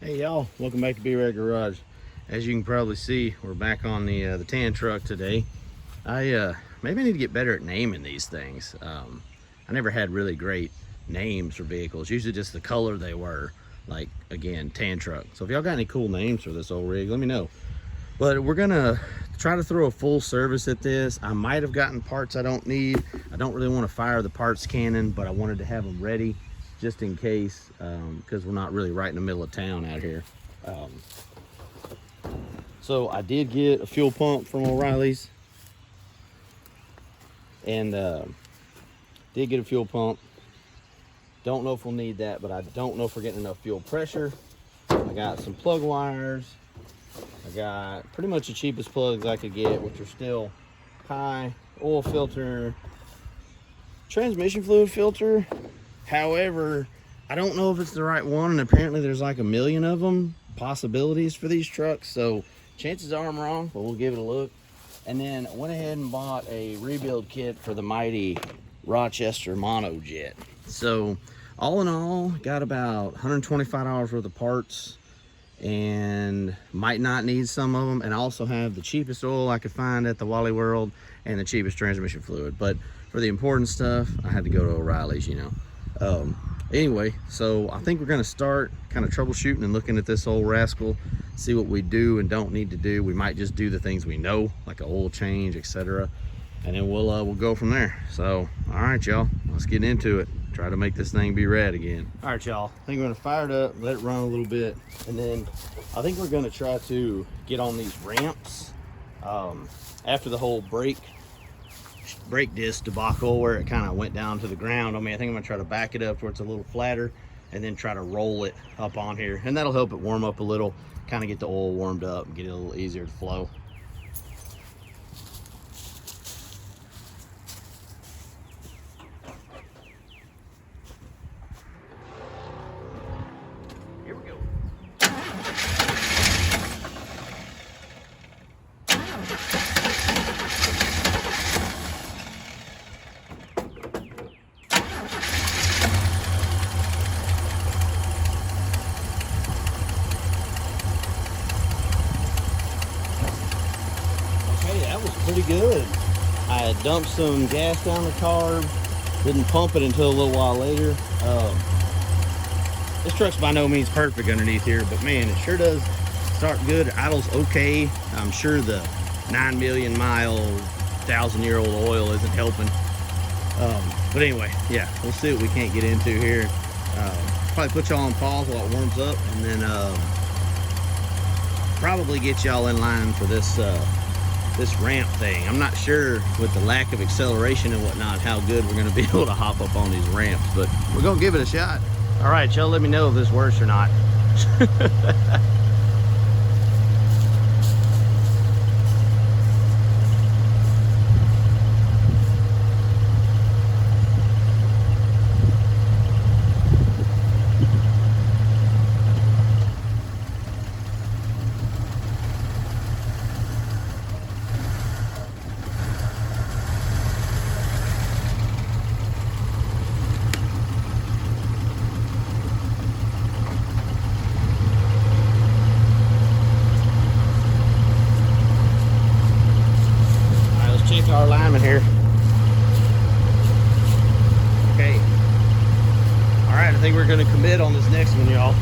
Hey y'all, welcome back to B-Rad Garage. As you can probably see, we're back on the tan truck today. Maybe I need to get better at naming these things. I never had really great names for vehicles, usually just the color they were, like again, tan truck. So if y'all got any cool names for this old rig, let me know. But we're gonna try to throw a full service at this. I might have gotten parts I don't need. I don't really want to fire the parts cannon, but I wanted to have them ready just in case, because we're not really right in the middle of town out here. So I did get a fuel pump from O'Reilly's, and did get a fuel pump. Don't know if we'll need that, but I don't know if we're getting enough fuel pressure. I got some plug wires. I got pretty much the cheapest plugs I could get, which are still high. Oil filter, transmission fluid filter. However, I don't know if it's the right one, and apparently there's like a million of them possibilities for these trucks, so chances are I'm wrong, but we'll give it a look. And then I went ahead and bought a rebuild kit for the mighty Rochester Monojet. So all in all, got about $125 worth of parts, and might not need some of them. And I also have the cheapest oil I could find at the Wally World and the cheapest transmission fluid, but for the important stuff I had to go to O'Reilly's, you know. Anyway, so I think we're going to start kind of troubleshooting and looking at this old rascal, see what we do and don't need to do. We might just do the things we know, like an oil change, etc., and then we'll go from there. So all right, y'all, let's get into it. Try to make this thing be rad again. All right, y'all, I think we're going to fire it up, let it run a little bit, and then I think we're going to try to get on these ramps after the whole brake disc debacle where it kind of went down to the ground. I mean, I think I'm gonna try to back it up where it's a little flatter and then try to roll it up on here, and that'll help it warm up a little, kind of get the oil warmed up and get it a little easier to flow. Here we go. Pretty good. I had dumped some gas down the carb, didn't pump it until a little while later. This truck's by no means perfect underneath here, but man, it sure does start good. It idles okay. I'm sure the 9 million mile, 1,000-year-old oil isn't helping. But anyway, yeah, we'll see what we can't get into here. Probably put y'all on pause while it warms up, and then probably get y'all in line for this ramp thing. I'm not sure with the lack of acceleration and whatnot how good we're going to be able to hop up on these ramps, but we're going to give it a shot. All right, y'all, let me know if this works or not. Our alignment here. Okay. All right, I think we're going to commit on this next one, y'all.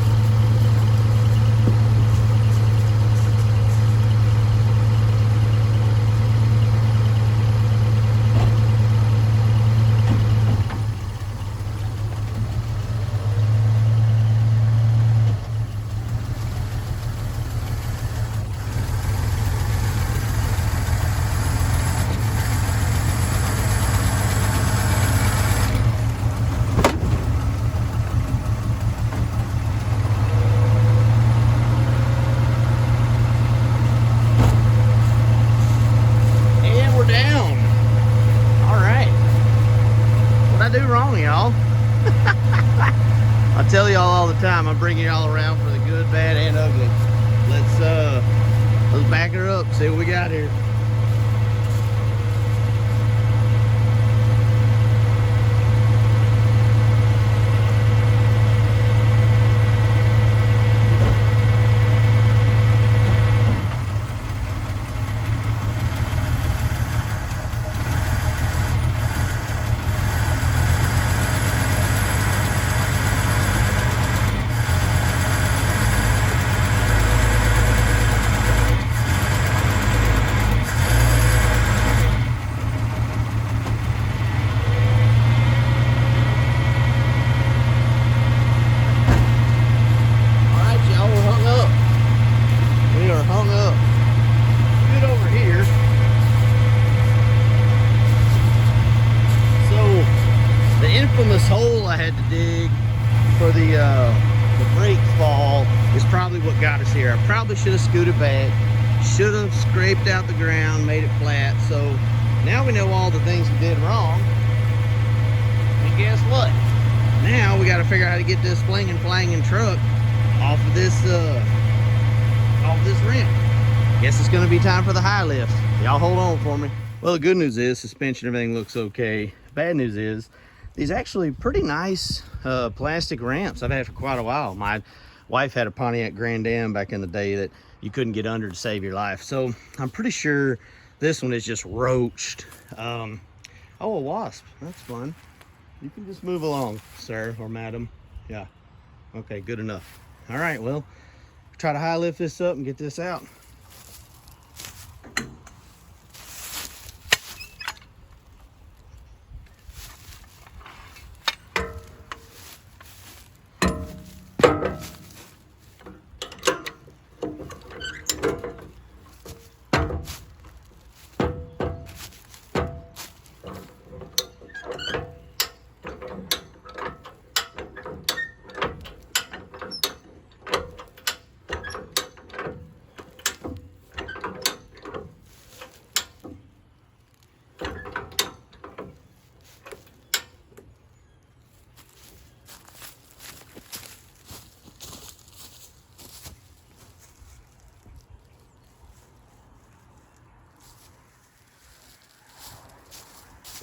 I tell y'all all the time, I'm bringing y'all around for the good, bad, and ugly. Let's back her up, see what we got here. for the brake fall is probably what got us here. I probably should have scooted back, should have scraped out the ground, made it flat. So now we know all the things we did wrong. And guess what? Now we got to figure out how to get this flanging truck off of this ramp. Guess it's going to be time for the high lift. Y'all hold on for me. Well, the good news is suspension, everything looks okay. Bad news is these actually pretty nice plastic ramps I've had for quite a while. My wife had a Pontiac Grand Am back in the day that you couldn't get under to save your life. So I'm pretty sure this one is just roached. Oh, a wasp. That's fun. You can just move along, sir or madam. Yeah. Okay, good enough. All right, well, try to high lift this up and get this out.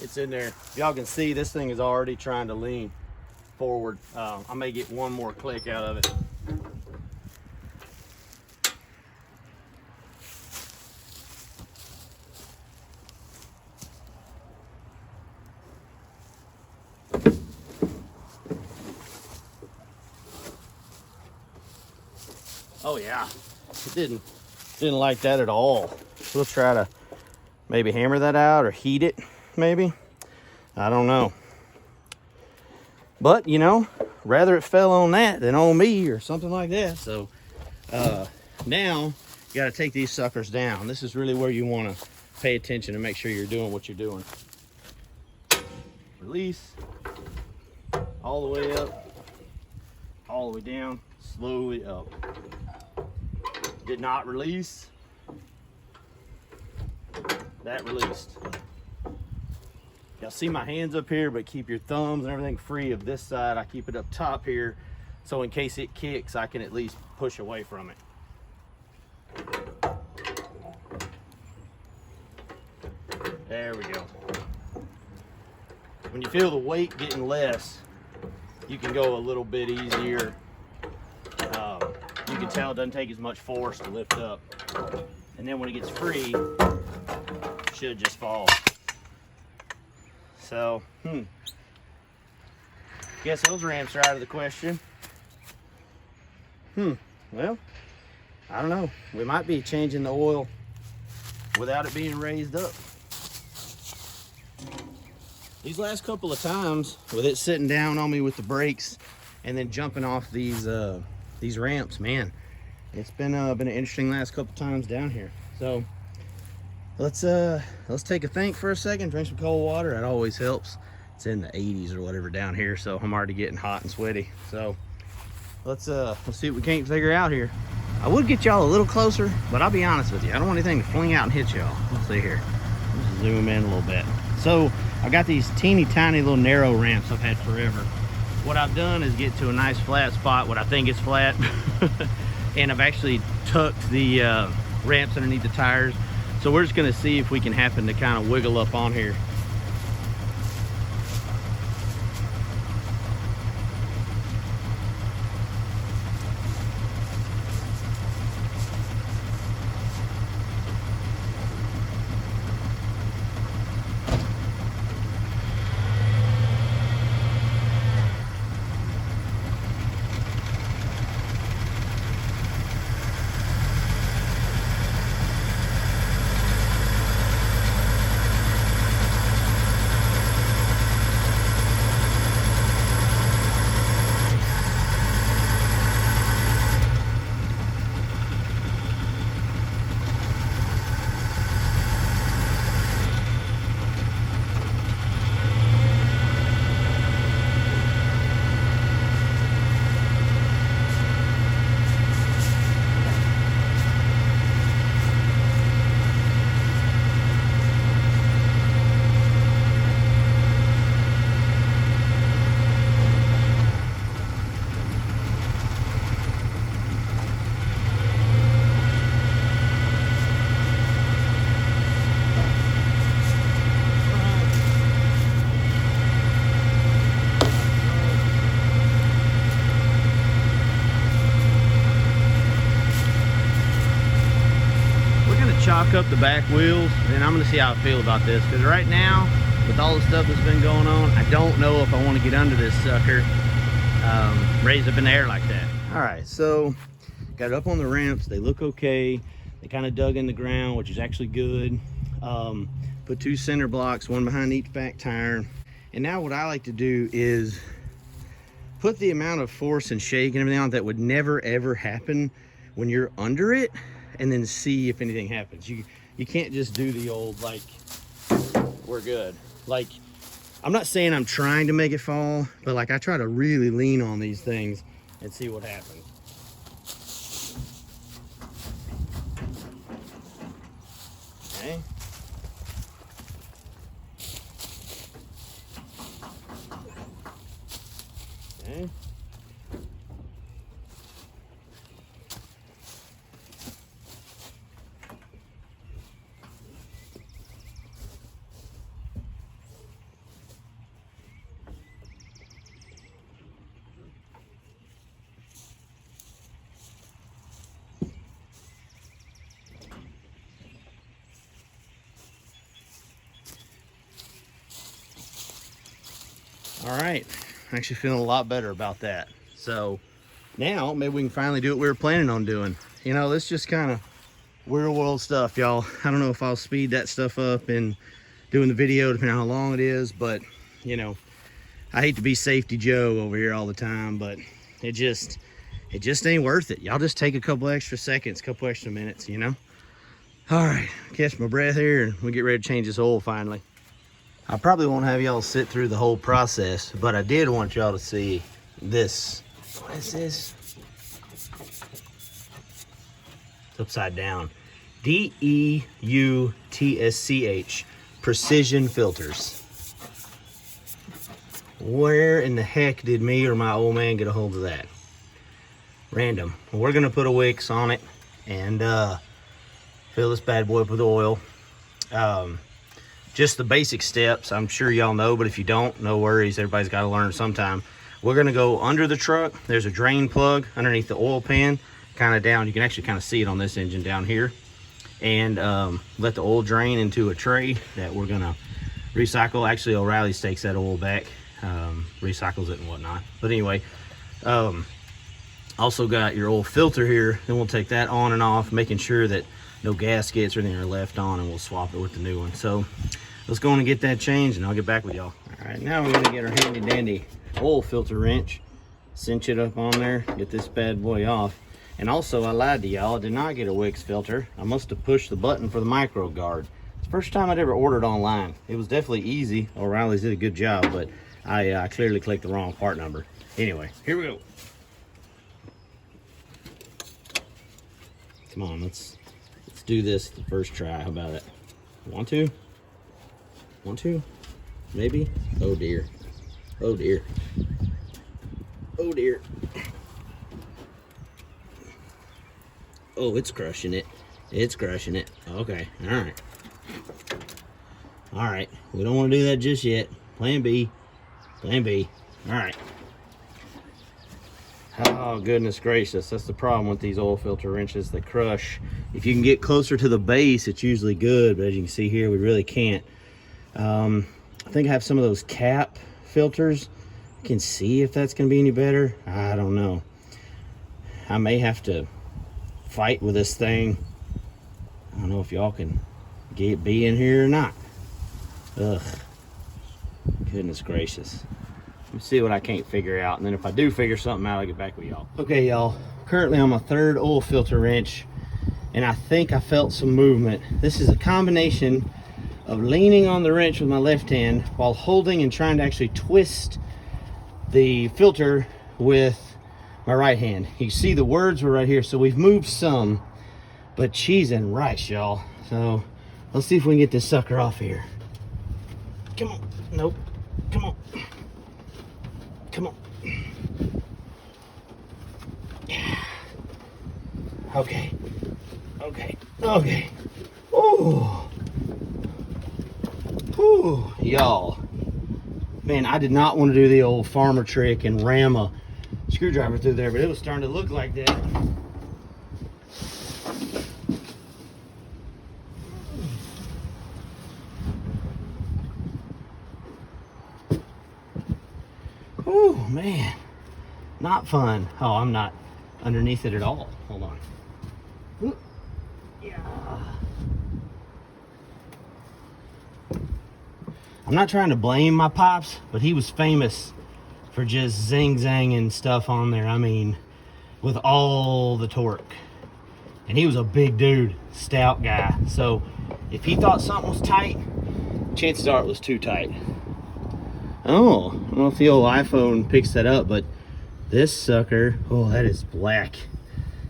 It's in there. Y'all can see this thing is already trying to lean forward. I may get one more click out of it. Oh yeah, it didn't like that at all. We'll try to maybe hammer that out or heat it. Maybe, I don't know, but you know, rather it fell on that than on me or something like that. So now you got to take these suckers down. This is really where you want to pay attention and make sure you're doing what you're doing. Release all the way up, all the way down, slowly up. Did not release. That released. Y'all see my hands up here, but keep your thumbs and everything free of this side. I keep it up top here, so in case it kicks, I can at least push away from it. There we go. When you feel the weight getting less, you can go a little bit easier. You can tell it doesn't take as much force to lift up. And then when it gets free, it should just fall. So, guess those ramps are out of the question. Well, I don't know. We might be changing the oil without it being raised up. These last couple of times, with it sitting down on me with the brakes and then jumping off these ramps, man, it's been an interesting last couple times down here. So let's take a think for a second, drink some cold water. That always helps. It's in the 80s or whatever down here, so I'm already getting hot and sweaty. So let's see what we can't figure out here. I would get y'all a little closer, but I'll be honest with you, I don't want anything to fling out and hit y'all. Let's see here. Let's zoom in a little bit. So I got these teeny tiny little narrow ramps I've had forever. What I've done is get to a nice flat spot, what I think is flat, and I've actually tucked the ramps underneath the tires. So we're just gonna see if we can happen to kind of wiggle up on here. shock up the back wheels, and I'm gonna see how I feel about this, because right now, with all the stuff that's been going on, I don't know if I want to get under this sucker, raised up in the air like that. All right, so got it up on the ramps. They look okay. They kind of dug in the ground, which is actually good. Put 2 center blocks, one behind each back tire. And now what I like to do is put the amount of force and shake and everything on that would never ever happen when you're under it, and then see if anything happens. You can't just do the old, like, we're good. Like, I'm not saying I'm trying to make it fall, but like I try to really lean on these things and see what happens. Okay. Okay. All right, I'm actually feeling a lot better about that. So now maybe we can finally do what we were planning on doing. You know, this just kind of real world stuff, y'all. I don't know if I'll speed that stuff up in doing the video, depending on how long it is, but you know, I hate to be Safety Joe over here all the time, but it just ain't worth it. Y'all just take a couple extra seconds, couple extra minutes, you know? All right, catch my breath here and we get ready to change this oil finally. I probably won't have y'all sit through the whole process, but I did want y'all to see this. What is this? It's upside down. DEUTSCH, precision filters. Where in the heck did me or my old man get a hold of that? Random. Well, we're gonna put a Wix on it and fill this bad boy up with oil. Just the basic steps, I'm sure y'all know, but if you don't, no worries. Everybody's got to learn sometime. We're going to go under the truck. There's a drain plug underneath the oil pan, kind of down. You can actually kind of see it on this engine down here. And let the oil drain into a tray that we're going to recycle. Actually, O'Reilly's takes that oil back, recycles it and whatnot. But anyway, also got your oil filter here. Then we'll take that on and off, making sure that no gaskets or anything are left on, and we'll swap it with the new one. So let's go on and get that changed, and I'll get back with y'all. All right, now we're gonna get our handy dandy oil filter wrench, cinch it up on there, get this bad boy off. And also, I lied to y'all, I did not get a Wix filter. I must have pushed the button for the micro guard. It's the first time I'd ever ordered online. It was definitely easy. O'Reilly's did a good job, but I clearly clicked the wrong part number. Anyway, here we go. Come on, let's do this the first try. How about it? Want to? Maybe? Oh dear. Oh dear. Oh dear. Oh, it's crushing it. It's crushing it. Okay, all right. All right, we don't want to do that just yet. Plan B. Plan B. All right. Oh, goodness gracious. That's the problem with these oil filter wrenches. They crush. If you can get closer to the base, it's usually good, but as you can see here, we really can't. I think I have some of those cap filters. You can see if that's going to be any better. I don't know. I may have to fight with this thing. I don't know if y'all can be in here or not. Ugh. Goodness gracious. Let me see what I can't figure out, and then if I do figure something out, I'll get back with y'all. Okay, y'all, currently on my third oil filter wrench, and I think I felt some movement. This is a combination of leaning on the wrench with my left hand while holding and trying to actually twist the filter with my right hand. You see the words were right here, so we've moved some, but cheese and rice, y'all. So let's see if we can get this sucker off here. Come on. Nope. Come on. Come on. Okay. Okay. Okay. Ooh. Ooh, y'all. Man, I did not want to do the old farmer trick and ram a screwdriver through there, but it was starting to look like that. man, not fun. Oh, I'm not underneath it at all. Hold on. Ooh. Yeah. I'm not trying to blame my pops, but he was famous for just zing-zanging stuff on there. I mean, with all the torque. And he was a big dude, stout guy. So if he thought something was tight, chances are it was too tight. Oh, I don't know if the old iPhone picks that up, but this sucker, oh, that is black.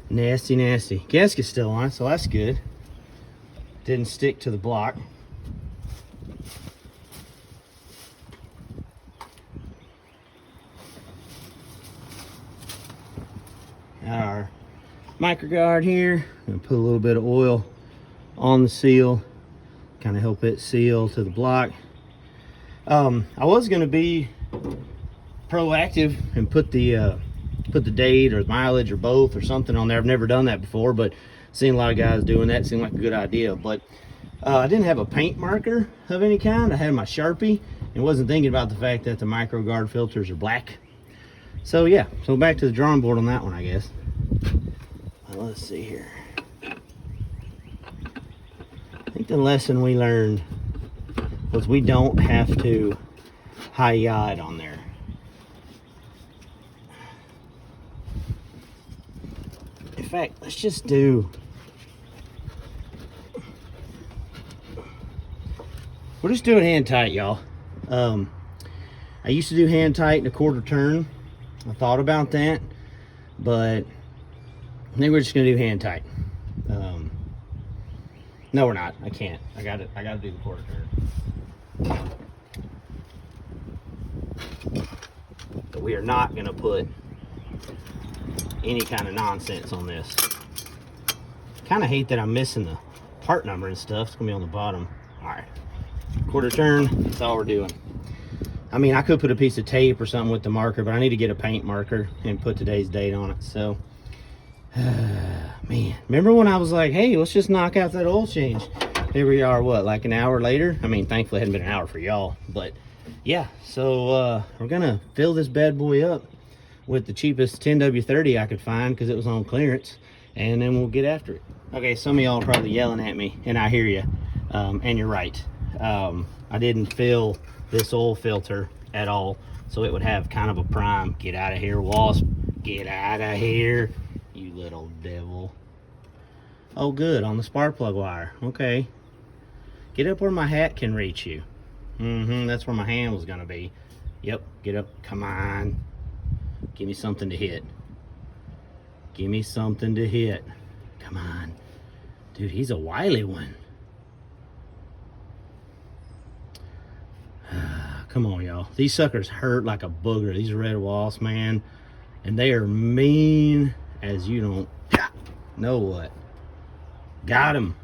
Nasty, nasty. Gasket's still on, so that's good. Didn't stick to the block. Got our microguard here. I'm gonna put a little bit of oil on the seal, kind of help it seal to the block. I was gonna be proactive and put the date or mileage or both or something on there. I've never done that before, but seen a lot of guys doing that. Seemed like a good idea. But I didn't have a paint marker of any kind. I had my Sharpie and wasn't thinking about the fact that the microguard filters are black. So yeah, so back to the drawing board on that one, I guess. Let's see here. I think the lesson we learned was we don't have to high yaw it on there. In fact, let's just do, we'll just do it hand tight, y'all. I used to do hand tight in a quarter turn. I thought about that, but I think we're just gonna do hand tight. No, we're not. I can't. I gotta do the quarter turn. But we are not gonna put any kind of nonsense on this. Kind of hate that I'm missing the part number and stuff. It's gonna be on the bottom. All right, quarter turn. That's all we're doing. I mean, I could put a piece of tape or something with the marker, but I need to get a paint marker and put today's date on it. So. Man, remember when I was like, hey, let's just knock out that oil change? Here we are, what, like an hour later? I mean, thankfully it hadn't been an hour for y'all, but yeah. So we're gonna fill this bad boy up with the cheapest 10W30 I could find because it was on clearance, and then we'll get after it. Okay, some of y'all are probably yelling at me, and I hear you, and you're right. I didn't fill this oil filter at all, so it would have kind of a prime. Get out of here, Wasp. Get out of here, you little devil. Oh, good, on the spark plug wire. Okay. Get up where my hat can reach you. That's where my hand was gonna be. Yep, get up. Come on. Give me something to hit. Give me something to hit. Come on. Dude, he's a wily one. Come on, y'all. These suckers hurt like a booger. These red wasps, man. And they are mean as you don't know what. Got him.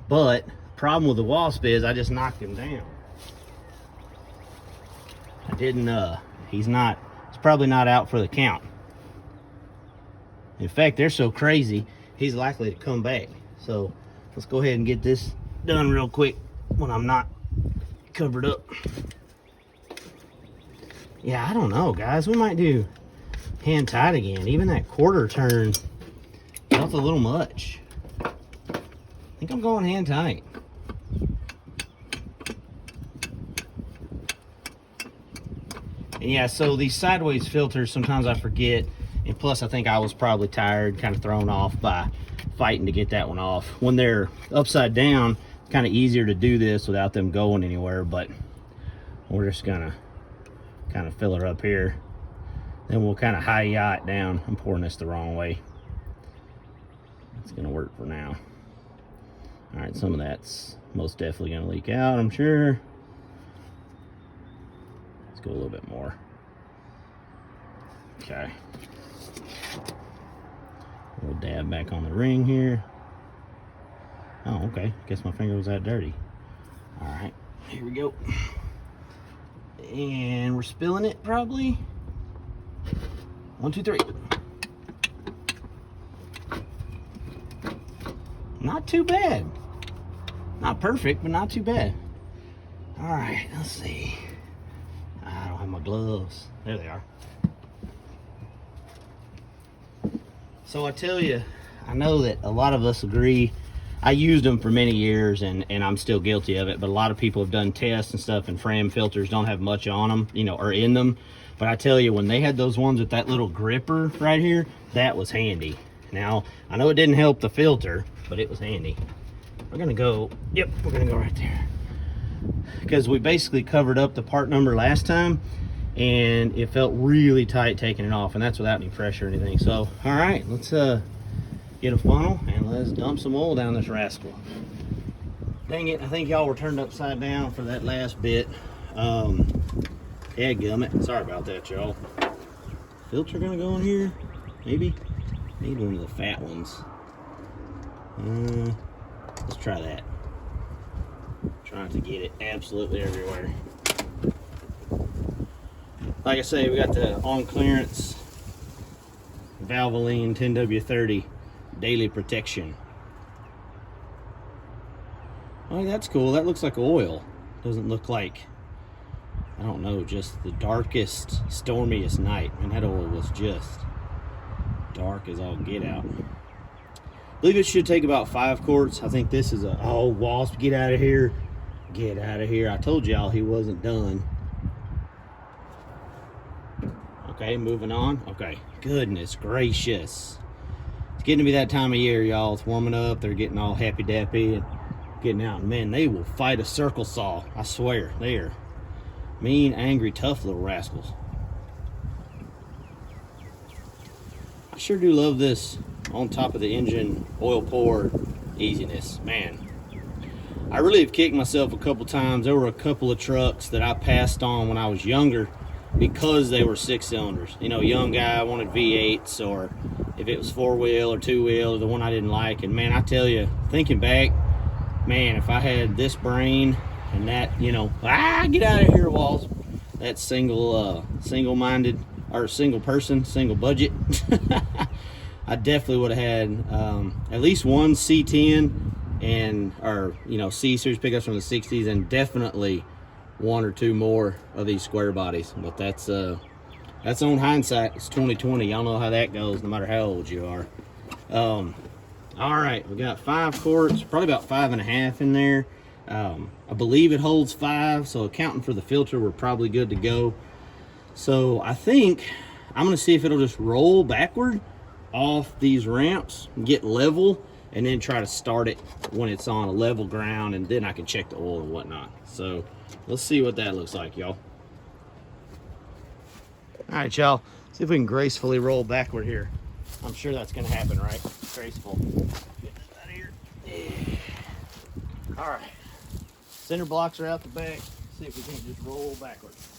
But problem with the wasp is I just knocked him down. I didn't, he's probably not out for the count. In fact, they're so crazy, he's likely to come back. So let's go ahead and get this done real quick when I'm not covered up. Yeah, I don't know, guys. We might do hand tight again. Even that quarter turn felt a little much. I think I'm going hand tight. And yeah, so these sideways filters, sometimes I forget. And plus, I think I was probably tired, kind of thrown off by fighting to get that one off. When they're upside down, it's kind of easier to do this without them going anywhere. But we're just gonna kind of fill her up here. Then we'll kind of high yaw it down. I'm pouring this the wrong way. It's gonna work for now. All right, some of that's most definitely gonna leak out, I'm sure. Let's go a little bit more. Okay. We'll dab back on the ring here. Oh, okay. Guess my finger was that dirty. All right, here we go. And we're spilling it probably. 1, 2, 3. Not too bad. Not perfect, but not too bad. All right, let's see. I don't have my gloves. There they are. So I tell you, I know that a lot of us agree. I used them for many years, and I'm still guilty of it, but a lot of people have done tests and stuff, and Fram filters don't have much on them, you know, or in them. But I tell you, when they had those ones with that little gripper right here, that was handy. Now, I know it didn't help the filter, but it was handy. We're gonna go, yep, we're gonna go right there. Because we basically covered up the part number last time, and it felt really tight taking it off, and that's without any pressure or anything. So, all right, let's get a funnel and let's dump some oil down this rascal. Dang it, I think y'all were turned upside down for that last bit. Dadgummit, sorry about that, y'all. Filter gonna go in here? Maybe? Need one of the fat ones. Let's try that. Trying to get it absolutely everywhere. Like I say, we got the on clearance Valvoline 10W30 daily protection. Oh, that's cool. That looks like oil. Doesn't look like, I don't know, just the darkest, stormiest night. And that oil was just dark as all get out. I believe it should take about 5 quarts. I think this is a, oh, Wasp, get out of here. Get out of here. I told y'all he wasn't done. Okay, moving on. Okay, goodness gracious. It's getting to be that time of year, y'all. It's warming up. They're getting all happy-dappy and getting out. Man, they will fight a circle saw. I swear. They are mean, angry, tough little rascals. I sure do love this on top of the engine oil pour easiness. Man, I really have kicked myself a couple times. There were a couple of trucks that I passed on when I was younger because they were 6 cylinders. You know, young guy wanted V8s, or if it was 4-wheel or 2-wheel, the one I didn't like. And man, I tell you, thinking back, man, if I had this brain and that, you know, get out of here, Walls. That single-minded, or single person, single budget. I definitely would have had at least one C10 and, or, you know, C-series pickups from the 60s, and definitely 1 or 2 more of these square bodies. But that's on hindsight. It's 2020. Y'all know how that goes, no matter how old you are. All right, we got 5 quarts, probably about 5.5 in there. I believe it holds 5, so accounting for the filter, we're probably good to go. So I think I'm gonna see if it'll just roll backward off these ramps, get level, and then try to start it when it's on a level ground, and then I can check the oil and whatnot. So let's see what that looks like, y'all. All right, y'all, see if we can gracefully roll backward here. I'm sure that's gonna happen, right? Graceful. Get this out of here. Yeah. All right, center blocks are out the back. See if we can't just roll backwards.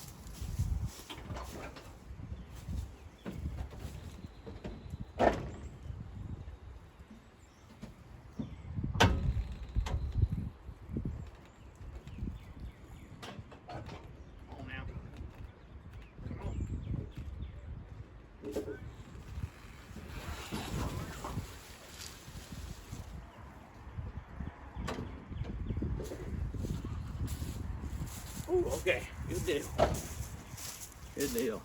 Ooh, okay, good deal. Good deal.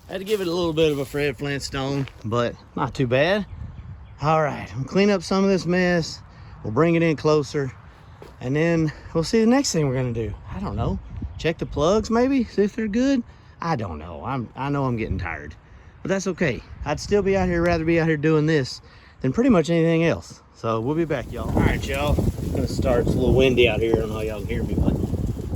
Had to give it a little bit of a Fred Flintstone, but not too bad. All right, I'm gonna clean up some of this mess. We'll bring it in closer, and then we'll see the next thing we're gonna do. I don't know. Check the plugs, maybe, see if they're good. I don't know. I know I'm getting tired, but that's okay. I'd still be out here, rather be out here doing this than pretty much anything else. So we'll be back, y'all. All right, y'all. I'm gonna start. It's a little windy out here. I don't know how y'all can hear me, but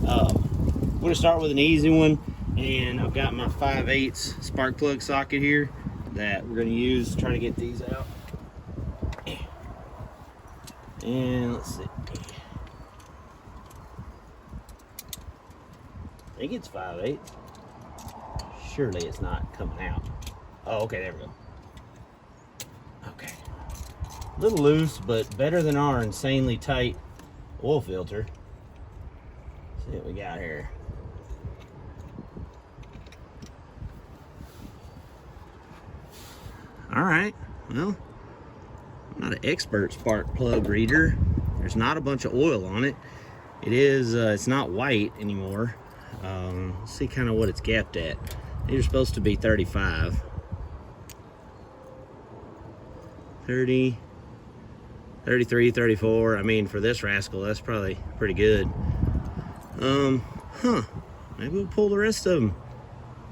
I'm gonna start with an easy one, and I've got my 5/8 spark plug socket here that we're gonna use to try to get these out. And let's see. I think it's 5/8. Surely it's not coming out. Oh, okay, there we go. Okay. A little loose, but better than our insanely tight oil filter. Let's see what we got here. All right, well, I'm not an expert spark plug reader. There's not a bunch of oil on it. It is, it's not white anymore. Let's see kind of what it's gapped at. These are supposed to be 35. 30, 33, 34. I mean, for this rascal, that's probably pretty good. Maybe we'll pull the rest of them.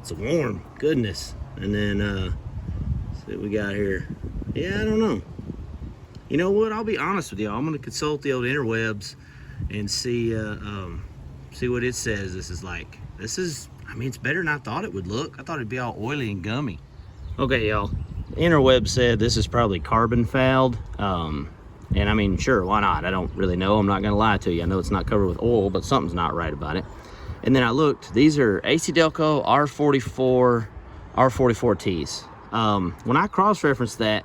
It's warm, goodness. And then, see what we got here. Yeah, I don't know. You know what? I'll be honest with you. I'm gonna consult the old interwebs and see what it says this is like. This is, I mean, it's better than I thought it would look. I thought it'd be all oily and gummy. Okay, y'all. The interweb said this is probably carbon fouled. And I mean, sure, why not? I don't really know. I'm not gonna lie to you. I know it's not covered with oil, but something's not right about it. And then I looked, these are AC Delco R44Ts. When I cross-referenced that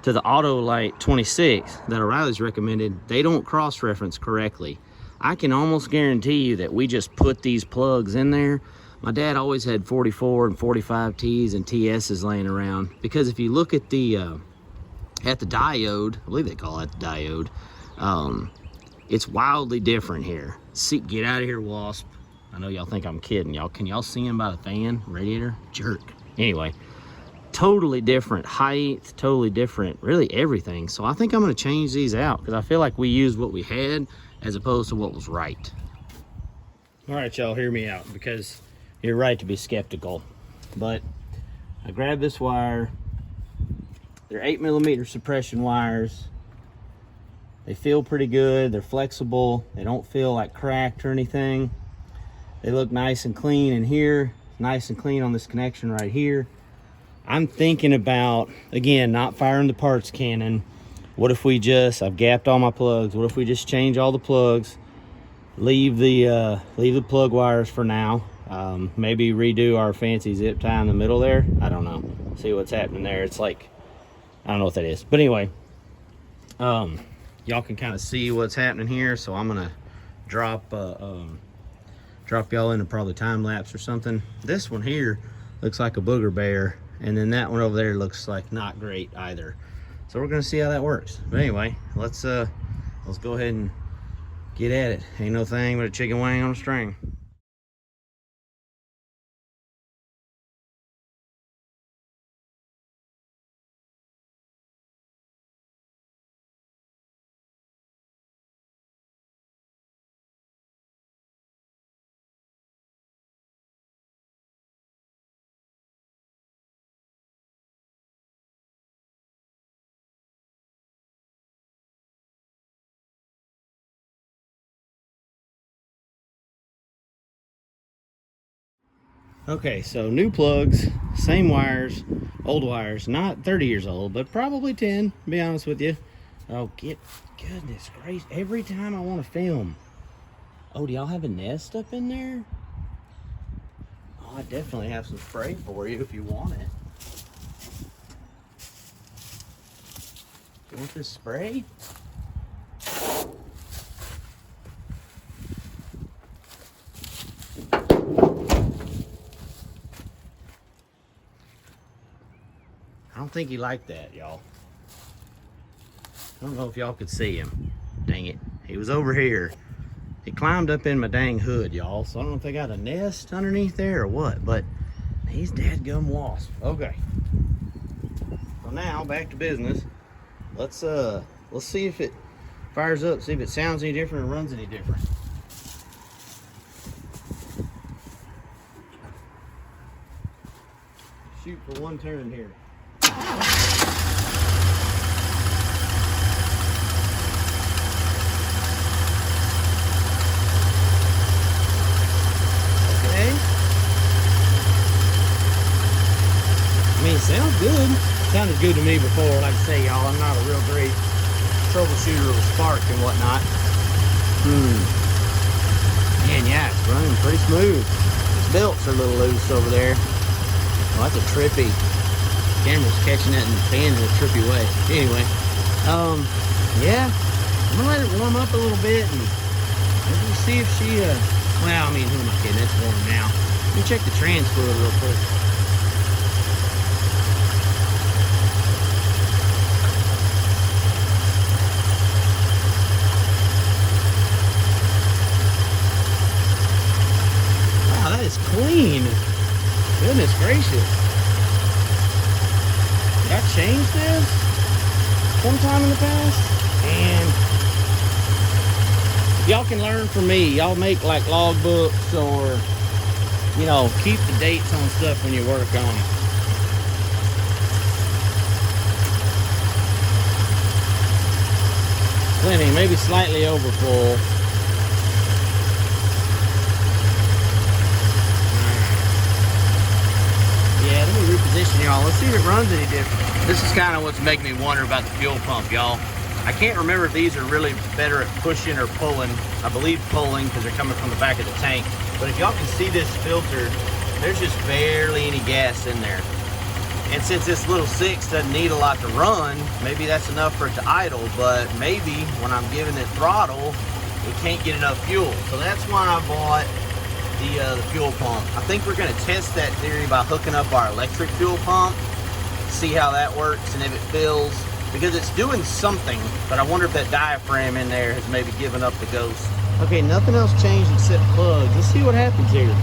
to the Autolite 26 that O'Reilly's recommended, they don't cross-reference correctly. I can almost guarantee you that we just put these plugs in there. My dad always had 44 and 45 Ts and TSs laying around, because if you look at the diode, I believe they call it the diode, it's wildly different here. See, get out of here, Wasp. I know y'all think I'm kidding. Y'all, can y'all see him by the fan radiator? Jerk. Anyway, totally different height, totally different, really everything. So I think I'm gonna change these out because I feel like we used what we had as opposed to what was right. All right, y'all, hear me out, because you're right to be skeptical. But I grabbed this wire. They're 8mm suppression wires. They feel pretty good. They're flexible. They don't feel like cracked or anything. They look nice and clean in here, nice and clean on this connection right here. I'm thinking about, again, not firing the parts cannon. What if we just, I've gapped all my plugs. What if we just change all the plugs, leave the plug wires for now. Maybe redo our fancy zip tie in the middle there. I don't know. See what's happening there. It's like, I don't know what that is. But anyway, y'all can kind of see what's happening here. So I'm gonna drop y'all into probably time lapse or something. This one here looks like a booger bear, and then that one over there looks like not great either. So we're gonna see how that works. But anyway, let's go ahead and get at it. Ain't no thing but a chicken wing on a string. Okay, so new plugs, same wires, old wires, not 30 years old, but probably 10, to be honest with you. Oh, goodness gracious, every time I want to film. Oh, do y'all have a nest up in there? Oh, I definitely have some spray for you if you want it. You want this spray? I don't think he liked that, y'all. I don't know if y'all could see him. Dang it. He was over here. He climbed up in my dang hood, y'all. So I don't know if they got a nest underneath there or what, but he's dadgum wasp. Okay. So now back to business. Let's see if it fires up, see if it sounds any different or runs any different. Shoot for one turn here. It sounds good. Sounded good to me before. Like I say, y'all, I'm not a real great troubleshooter with spark and whatnot. And yeah, it's running pretty smooth. These belts are a little loose over there. Well, that's a trippy. Camera's catching that and fanning in a trippy way. Anyway, yeah, I'm gonna let it warm up a little bit and maybe see if she, well, I mean, who am I kidding? It's warm now. Let me check the trans fluid real quick. changed this sometime in the past, and y'all can learn from me. Y'all make like logbooks, or you know, keep the dates on stuff when you work on it. Plenty, maybe slightly over full. Yeah, let me reposition y'all. Let's see if it runs any different. This is kind of what's making me wonder about the fuel pump, y'all. I can't remember if these are really better at pushing or pulling. I believe pulling because they're coming from the back of the tank. But if y'all can see this filter, there's just barely any gas in there. And since this little 6 doesn't need a lot to run, maybe that's enough for it to idle, but maybe when I'm giving it throttle, it can't get enough fuel. So that's why I bought the fuel pump. I think we're gonna test that theory by hooking up our electric fuel pump, see how that works and if it fills, because it's doing something, but I wonder if that diaphragm in there has maybe given up the ghost. Okay, nothing else changed except plugs. Let's see what happens here.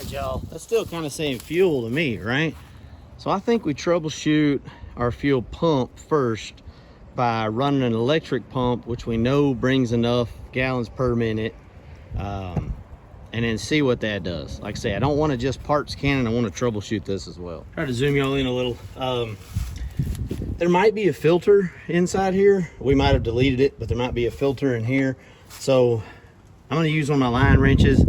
Y'all, that's still kind of saying fuel to me, right? So I think we troubleshoot our fuel pump first by running an electric pump, which we know brings enough gallons per minute, and then see what that does. Like I say, I don't want to just parts can, I want to troubleshoot this as well. Try to zoom y'all in a little. There might be a filter inside here. We might have deleted it, but there might be a filter in here. So I'm going to use one of my line wrenches.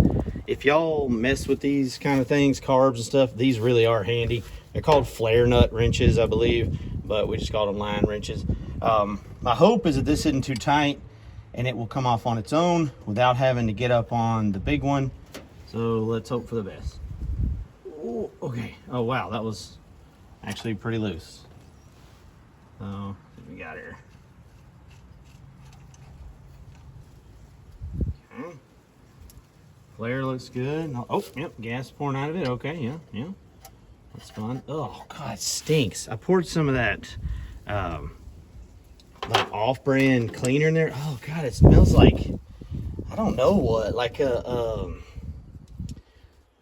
If y'all mess with these kind of things, carbs and stuff, these really are handy. They're called flare nut wrenches, I believe, but we just call them line wrenches. My hope is that this isn't too tight and it will come off on its own without having to get up on the big one. So let's hope for the best. Ooh, okay. Oh, wow. That was actually pretty loose. So, what we got here? Okay. Flare looks good. Oh, yep, gas pouring out of it. Okay, yeah. That's fun. Oh, God, it stinks. I poured some of that like off-brand cleaner in there. Oh, God, it smells like, I don't know what, like a,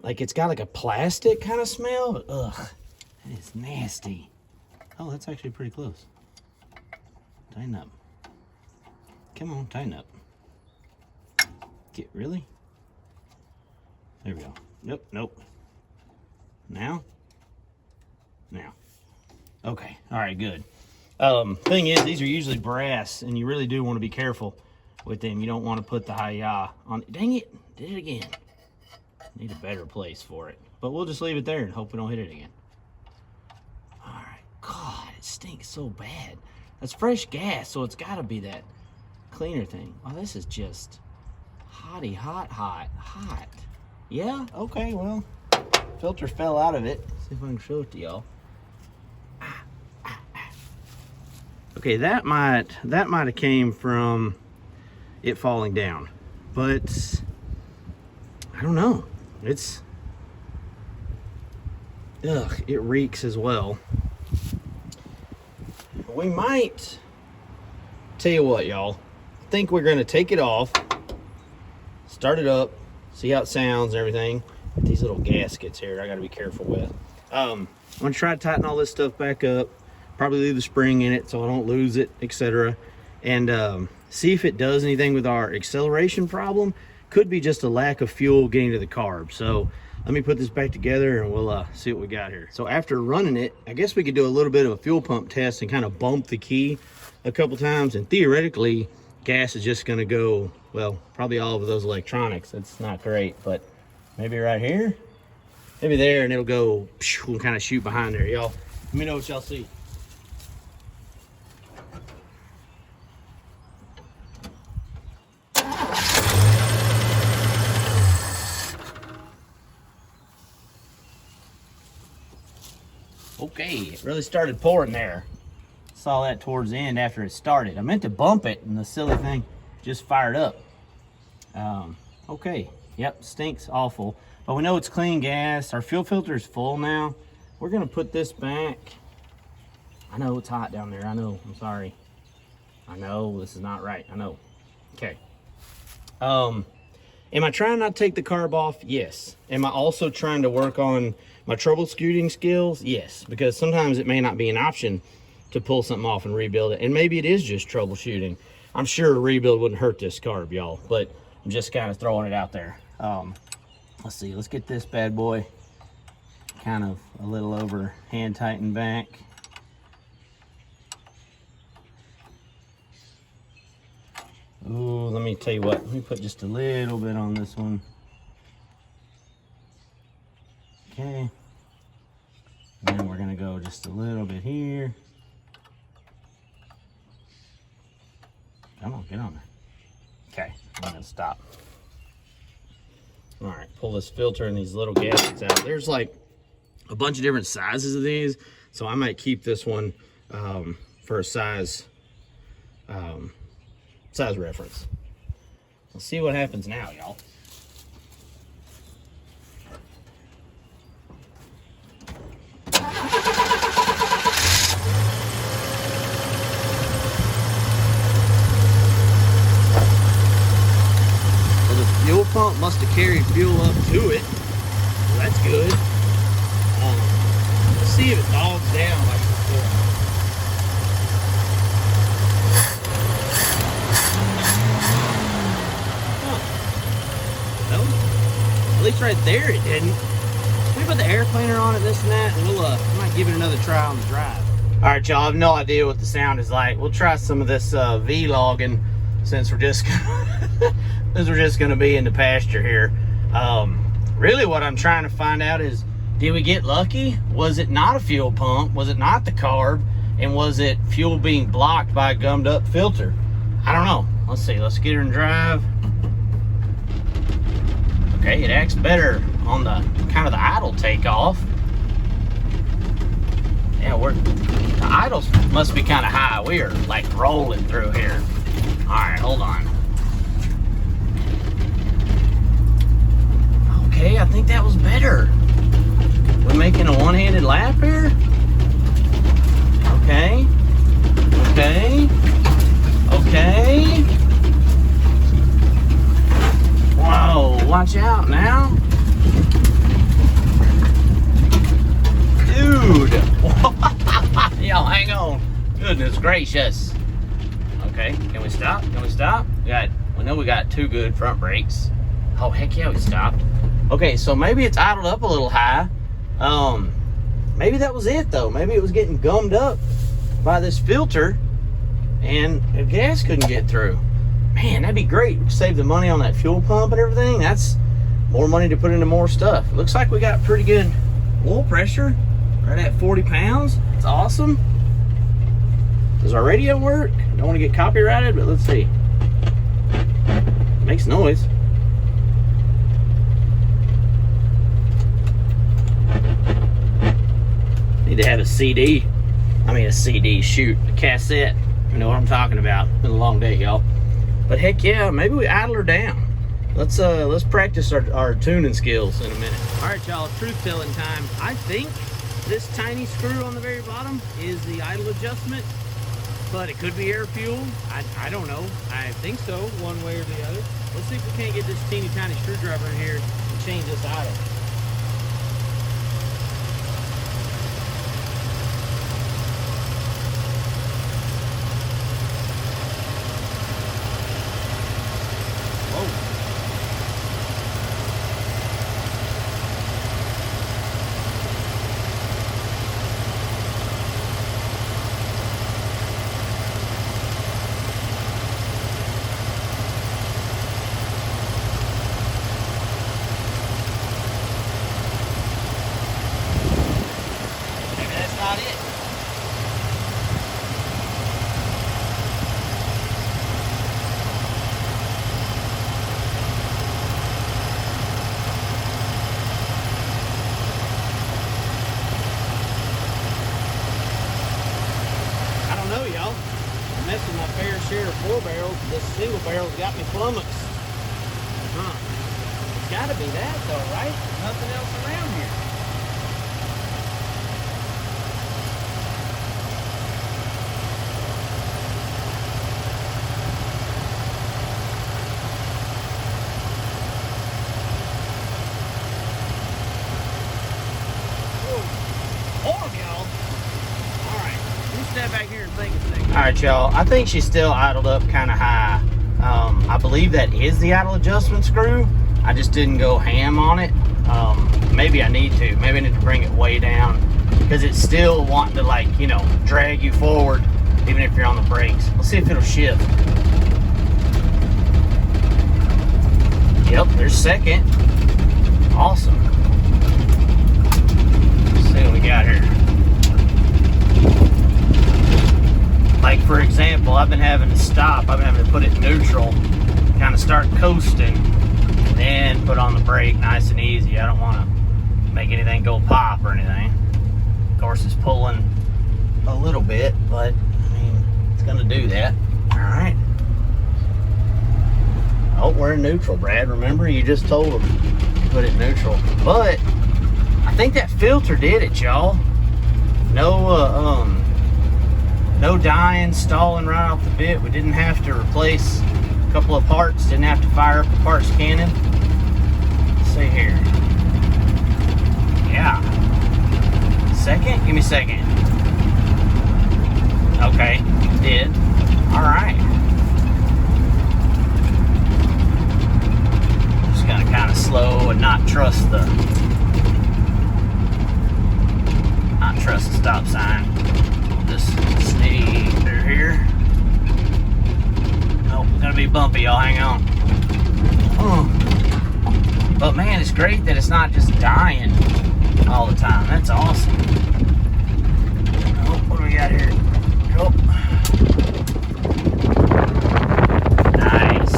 like it's got like a plastic kind of smell. But, ugh, that is nasty. Oh, that's actually pretty close. Tighten up. Come on, tighten up. Really? There we go. Nope. Now? Okay, all right, good. Thing is, these are usually brass, and you really do want to be careful with them. You don't want to put the hi-ya on. Dang it, did it again. Need a better place for it. But we'll just leave it there and hope we don't hit it again. All right, God, it stinks so bad. That's fresh gas, so it's got to be that cleaner thing. Oh, this is just hotty, hot. Yeah, okay, well, filter fell out of it. Let's see if I can show it to y'all. Okay, that might have came from it falling down. But I don't know. It reeks as well. We might, tell you what, y'all, I think we're gonna take it off, start it up, see how it sounds and everything. These little gaskets here I gotta be careful with. I'm gonna try to tighten all this stuff back up, probably leave the spring in it so I don't lose it, etc. And see if it does anything with our acceleration problem. Could be just a lack of fuel getting to the carb. So let me put this back together and we'll see what we got here. So after running it, I guess we could do a little bit of a fuel pump test and kind of bump the key a couple times, and theoretically gas is just gonna go, well, probably all of those electronics. It's not great, but maybe right here, maybe there, and it'll go and kind of shoot behind there. Y'all, let me know what y'all see. Okay, it really started pouring there. Saw that towards the end after it started. I meant to bump it and the silly thing just fired up. Okay, yep, stinks awful. But we know it's clean gas. Our fuel filter is full now. We're gonna put this back. I know it's hot down there, I know, I'm sorry. I know, this is not right, I know. Okay. Am I trying not to take the carb off? Yes. Am I also trying to work on my troubleshooting skills? Yes, because sometimes it may not be an option to pull something off and rebuild it. And maybe it is just troubleshooting. I'm sure a rebuild wouldn't hurt this carb, y'all, but I'm just kind of throwing it out there. Let's see, let's get this bad boy kind of a little over hand tightened back. Ooh, let me tell you what, let me put just a little bit on this one. Okay. And then we're gonna go just a little bit here. Come on, get on there. Okay, I'm gonna stop. All right, pull this filter and these little gaskets out. There's like a bunch of different sizes of these, so I might keep this one for a size reference. Let's see what happens now, y'all. Fuel pump must have carried fuel up to it, so that's good. Let's see if it bogs down like before. No, at least right there it didn't. Let me put the air cleaner on it, this and that, and we'll might give it another try on the drive. All right, y'all, I have no idea what the sound is like. We'll try some of this V-logging since we're just gonna be in the pasture here. Really what I'm trying to find out is, did we get lucky? Was it not a fuel pump? Was it not the carb? And was it fuel being blocked by a gummed up filter? I don't know. Let's see, let's get her in drive. Okay, it acts better on the kind of the idle takeoff. Yeah, the idles must be kind of high. We are like rolling through here. All right, hold on. Okay, I think that was better. We're making a one-handed lap here. Okay. Okay. Okay. Whoa, watch out now. Dude. Y'all, hang on. Goodness gracious. Okay, can we stop? Can we stop? We know we got two good front brakes. Oh, heck yeah, we stopped. Okay, so maybe it's idled up a little high. Maybe that was it though. Maybe it was getting gummed up by this filter and the gas couldn't get through. Man, that'd be great. Save the money on that fuel pump and everything. That's more money to put into more stuff. It looks like we got pretty good oil pressure, right at 40 pounds. It's awesome. Does our radio work? Don't want to get copyrighted, but let's see. It makes noise. Need to have a CD. I mean a CD, shoot, a cassette. You know what I'm talking about. It's been a long day, y'all. But heck yeah, maybe we idle her down. Let's practice our tuning skills in a minute. All right, y'all, truth telling time. I think this tiny screw on the very bottom is the idle adjustment, but it could be air fuel. I don't know. I think so, one way or the other. Let's see if we can't get this teeny tiny screwdriver in here and change this idle. Messing my fair share of 4 barrels. This single barrel's got me flummoxed. It's gotta be that though, right? Nothing else around here. Alright, y'all, I think she's still idled up kind of high. I believe that is the idle adjustment screw. I just didn't go ham on it. Maybe I need to. Maybe I need to bring it way down because it's still wanting to, like, you know, drag you forward even if you're on the brakes. Let's see if it'll shift. Yep, there's second. Awesome. Let's see what we got here. Like, for example, I've been having to stop. I've been having to put it in neutral, kind of start coasting, then put on the brake nice and easy. I don't want to make anything go pop or anything. Of course, it's pulling a little bit, but, I mean, it's going to do that. All right. Oh, we're in neutral, Brad. Remember, you just told him to put it in neutral. But I think that filter did it, y'all. No dying, stalling right off the bit. We didn't have to replace a couple of parts. Didn't have to fire up the parts cannon. Let's see here. Yeah. Second? Give me second. Okay, did. All right. Just gotta kind of slow and not trust the stop sign. Just stay through here. Oh, it's gonna be bumpy, y'all. Hang on. But man, it's great that it's not just dying all the time. That's awesome. Oh, what do we got here? Go. Nice.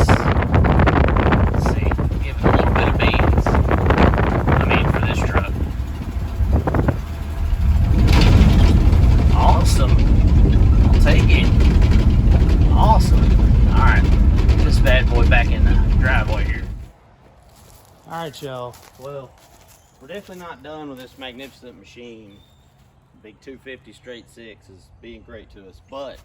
Let's see. Give it a little bit of beans. I mean, for this truck. Awesome. I'll take it. Awesome. Alright. Get this bad boy back in the driveway here. Alright, y'all. Well, we're definitely not done with this magnificent machine. Big 250 straight 6 is being great to us. But,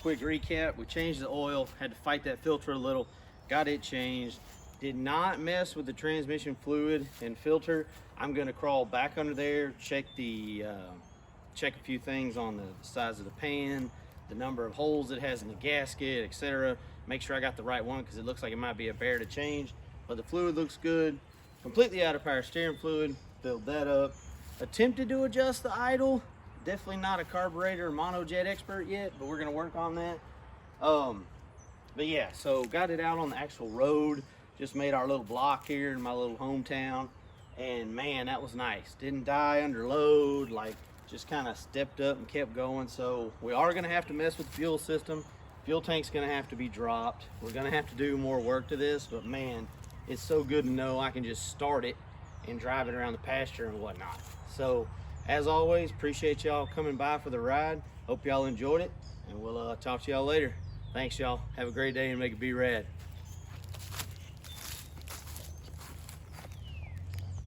quick recap. We changed the oil. Had to fight that filter a little. Got it changed. Did not mess with the transmission fluid and filter. I'm going to crawl back under there, check a few things on the size of the pan, the number of holes it has in the gasket, etc. Make sure I got the right one because it looks like it might be a bear to change. But the fluid looks good. Completely out of power steering fluid. Filled that up. Attempted to adjust the idle. Definitely not a carburetor or monojet expert yet, but we're going to work on that. But yeah, so got it out on the actual road. Just made our little block here in my little hometown. And man, that was nice. Didn't die under load. Like, just kind of stepped up and kept going. So we are going to have to mess with the fuel system. Fuel tank's going to have to be dropped. We're going to have to do more work to this, but man, it's so good to know I can just start it and drive it around the pasture and whatnot. So as always, appreciate y'all coming by for the ride. Hope y'all enjoyed it, and we'll talk to y'all later. Thanks, y'all. Have a great day and make it B-Rad.